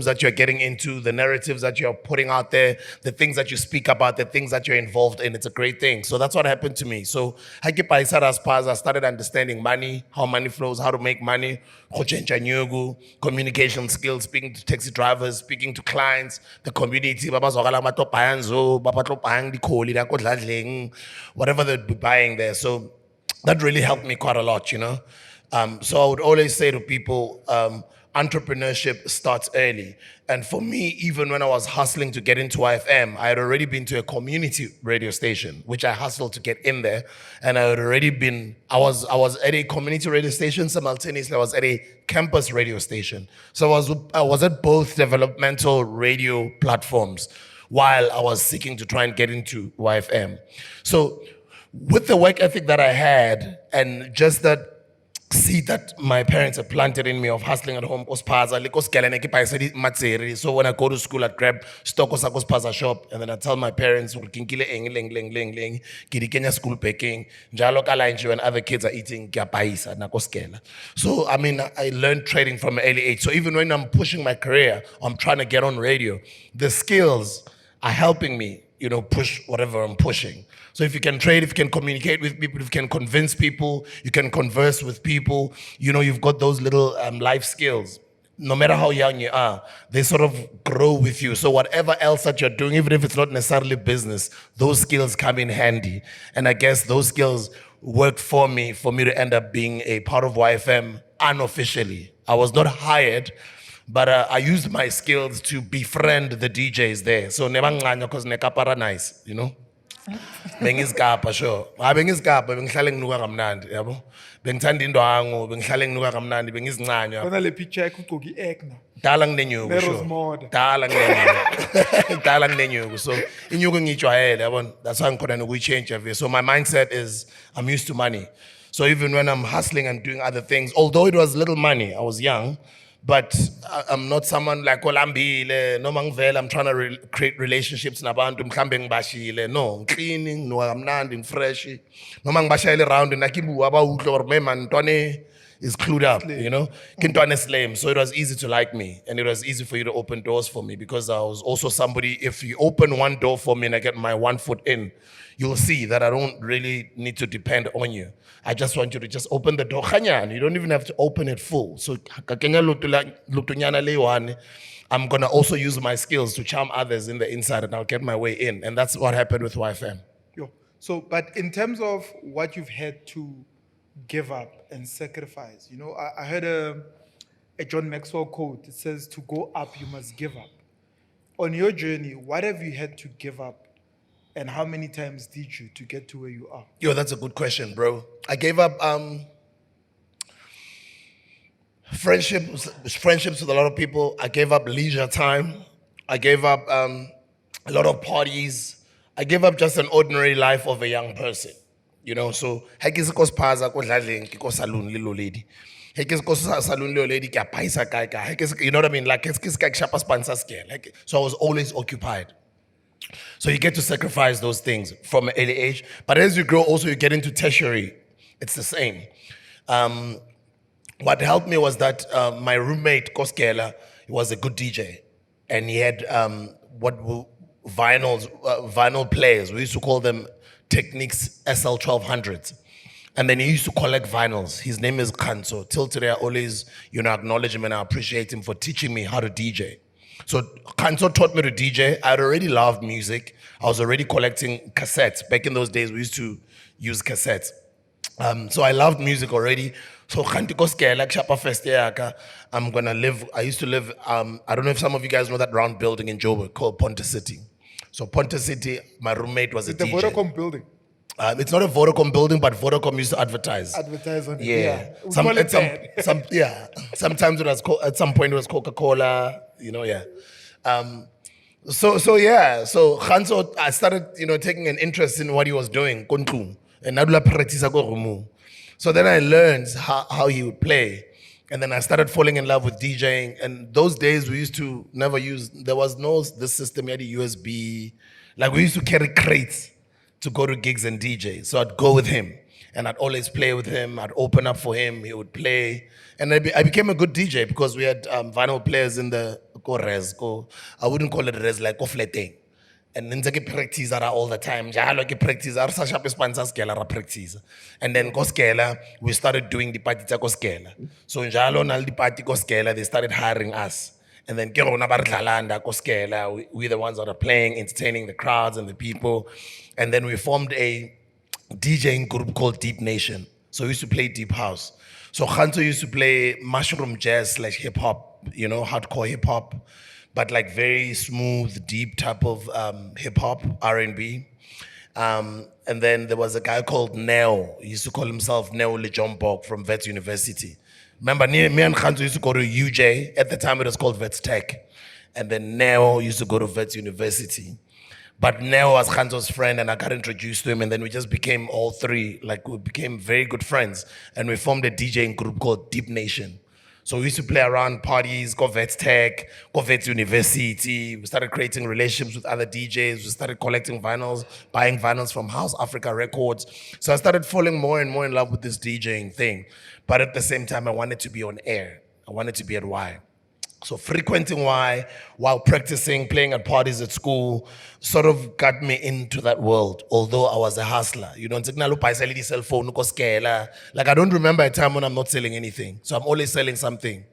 that you're getting into, the narratives that you're putting out there, the things that you speak about, the things that you're involved in. It's a great thing. So that's what happened to me. So I started understanding money, how money flows, how to make money, communication skills, speaking to taxi drivers, speaking to clients, the community, whatever they'd be buying there. So that really helped me quite a lot, you know. So I would always say to people, entrepreneurship starts early. And for me, even when I was hustling to get into YFM, I had already been to a community radio station, which I hustled to get in there. And I was at a community radio station, simultaneously I was at a campus radio station. So I was at both developmental radio platforms while I was seeking to try and get into YFM. So with the work ethic that I had and just that seed that my parents had planted in me of hustling at home, so when I go to school, I'd grab stock of shop and then I tell my parents, school packing, when other kids are eating, so I mean, I learned trading from an early age. So even when I'm pushing my career, I'm trying to get on radio, the skills are helping me, you know, push whatever I'm pushing. So if you can trade, if you can communicate with people, if you can convince people, you can converse with people, you know, you've got those little life skills. No matter how young you are, they sort of grow with you. So whatever else that you're doing, even if it's not necessarily business, those skills come in handy. And I guess those skills worked for me to end up being a part of YFM unofficially. I was not hired, but I used my skills to befriend the DJs there. So because nekapara nice, you know. Bengisigaba sure. Bengisigaba bengihlale nginuka kamnandi, yabo. Bengithanda indwangu, bengihlale nginuka kamnandi, bengizincanywa. Kona le picture yakho ugqoka iegg na. Dala nginenyuku sure. Dala nginenyuku. Dala nginenyuku. So inyuku ngijwayele, yabo. That's why ngikhona nokuyichange every. So my mindset is I'm used to money. So even when I'm hustling and doing other things, although it was little money, I was young. But I'm not someone like olambile, no mangvela, I'm trying to create relationships nabantu mhlambe ngibashile. No, cleaning, no amnandi, fresh. No mangibashayele around nakibu aba utlo or me man ntwane is clued up, you know. Kintwane is lame. So it was easy to like me and it was easy for you to open doors for me because I was also somebody, if you open one door for me and I get my 1 foot in, you'll see that I don't really need to depend on you. I just want you to just open the door. You don't even have to open it full. So I'm going to also use my skills to charm others in the inside and I'll get my way in. And that's what happened with YFM. So, but in terms of what you've had to give up and sacrifice, you know, I heard a John Maxwell quote. It says, to go up, you must give up. On your journey, what have you had to give up? And how many times did you to get to where you are? That's a good question, bro. I gave up friendships with a lot of people. I gave up leisure time. I gave up a lot of parties. I gave up just an ordinary life of a young person. You know, so you know what I mean? Like, so I was always occupied. So you get to sacrifice those things from an early age. But as you grow, also you get into tertiary. It's the same. What helped me was that my roommate, Koskela, he was a good DJ. And he had vinyl players. We used to call them Technics SL1200s. And then he used to collect vinyls. His name is Kanso. Till today, I always, you know, acknowledge him and I appreciate him for teaching me how to DJ. So Kanso taught me to DJ. I had already loved music. I was already collecting cassettes. Back in those days, we used to use cassettes. So I loved music already. So I'm gonna live, I used to live, I don't know if some of you guys know that round building in Joburg called Ponte City. So Ponte City, my roommate was a DJ. The Vodacom building? It's not a Vodacom building, but Vodacom used to advertise. Advertise on it. Yeah. Sometimes it was at some point it was Coca-Cola, you know, yeah. So Khanso, I started, you know, taking an interest in what he was doing, Kontlung. And so then I learned how he would play. And then I started falling in love with DJing. And those days we used to never use, there was no this system, you had a USB. Like we used to carry crates to go to gigs and DJ. So I'd go with him and I'd always play with him. I'd open up for him, he would play. And I became a good DJ because we had vinyl players in the I wouldn't call it res, like ko fleteng. And then ke practice ara all the time. Jalo ke practice ara sa shop sponsor skela ra practice. And then ko skela, we started doing the party tsa ko skela. So jalo na le di party ko skela, they started hiring us. And then ke rona ba re dlalanda ko skela, we the ones that are playing, entertaining the crowds and the people. And then we formed a DJing group called Deep Nation. So we used to play deep house. So Khanto used to play mushroom jazz slash hip hop, you know, hardcore hip hop, but like very smooth, deep type of hip hop, R&B. And then there was a guy called Neo. He used to call himself Neo Lejombok from Vets University. Remember, me and Khanto used to go to UJ. At the time, it was called Vets Tech. And then Neo used to go to Vets University. But Neo was Khanzo's friend, and I got introduced to him, and then we just became all three, like we became very good friends, and we formed a DJing group called Deep Nation. So we used to play around parties, go Vets Tech, go Vets University. We started creating relationships with other DJs. We started collecting vinyls, buying vinyls from House Africa Records. So I started falling more and more in love with this DJing thing. But at the same time, I wanted to be on air. I wanted to be at Y. So frequenting Y while practicing, playing at parties at school, sort of got me into that world. Although I was a hustler, you know, cell phone, like I don't remember a time when I'm not selling anything. So I'm always selling something.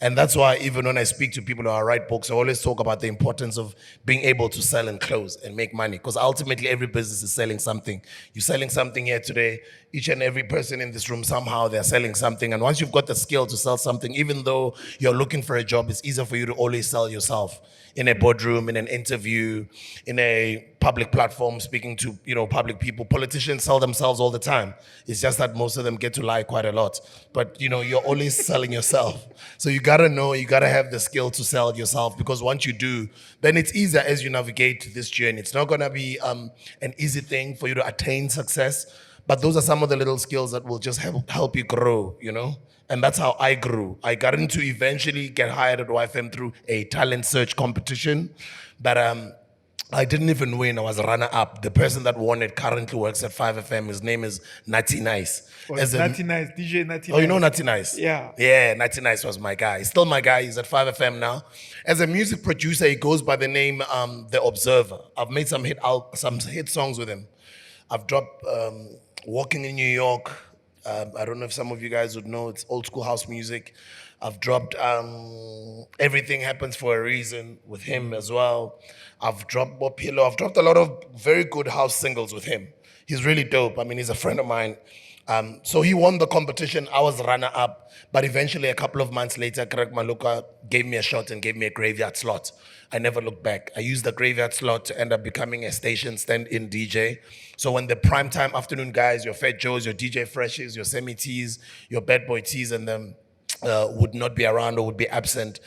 And that's why even when I speak to people who write books, I always talk about the importance of being able to sell and close and make money. Because ultimately every business is selling something. You're selling something here today. Each and every person in this room, somehow they're selling something. And once you've got the skill to sell something, even though you're looking for a job, it's easier for you to always sell yourself. In a boardroom, in an interview, in a public platform, speaking to, you know, public people. Politicians sell themselves all the time. It's just that most of them get to lie quite a lot. But, you know, you're always selling yourself. So you gotta know, you gotta have the skill to sell yourself, because once you do, then it's easier as you navigate this journey. It's not gonna be an easy thing for you to attain success, but those are some of the little skills that will just help you grow, you know? And that's how I grew. I got into eventually get hired at YFM through a talent search competition. But I didn't even win. I was a runner up. The person that won it currently works at 5FM. His name is Natty Nice. Natty Nice, DJ Natty Oh, Nice. you know Natty Nice? Yeah. Yeah, Natty Nice was my guy. He's still my guy. He's at 5FM now. As a music producer, he goes by the name The Observer. I've made some hit songs with him. I've dropped Walking in New York. I don't know if some of you guys would know, it's old school house music. I've dropped Everything Happens for a Reason with him as well. I've dropped Bob Pillow. I've dropped a lot of very good house singles with him. He's really dope. I mean, he's a friend of mine. So he won the competition. I was runner up. But eventually, a couple of months later, Craig Maluka gave me a shot and gave me a graveyard slot. I never looked back. I used the graveyard slot to end up becoming a station stand-in DJ. So when the primetime afternoon guys, your Fat Joes, your DJ Freshies, your Semi T's, your Bad Boy T's, and them would not be around or would be absent,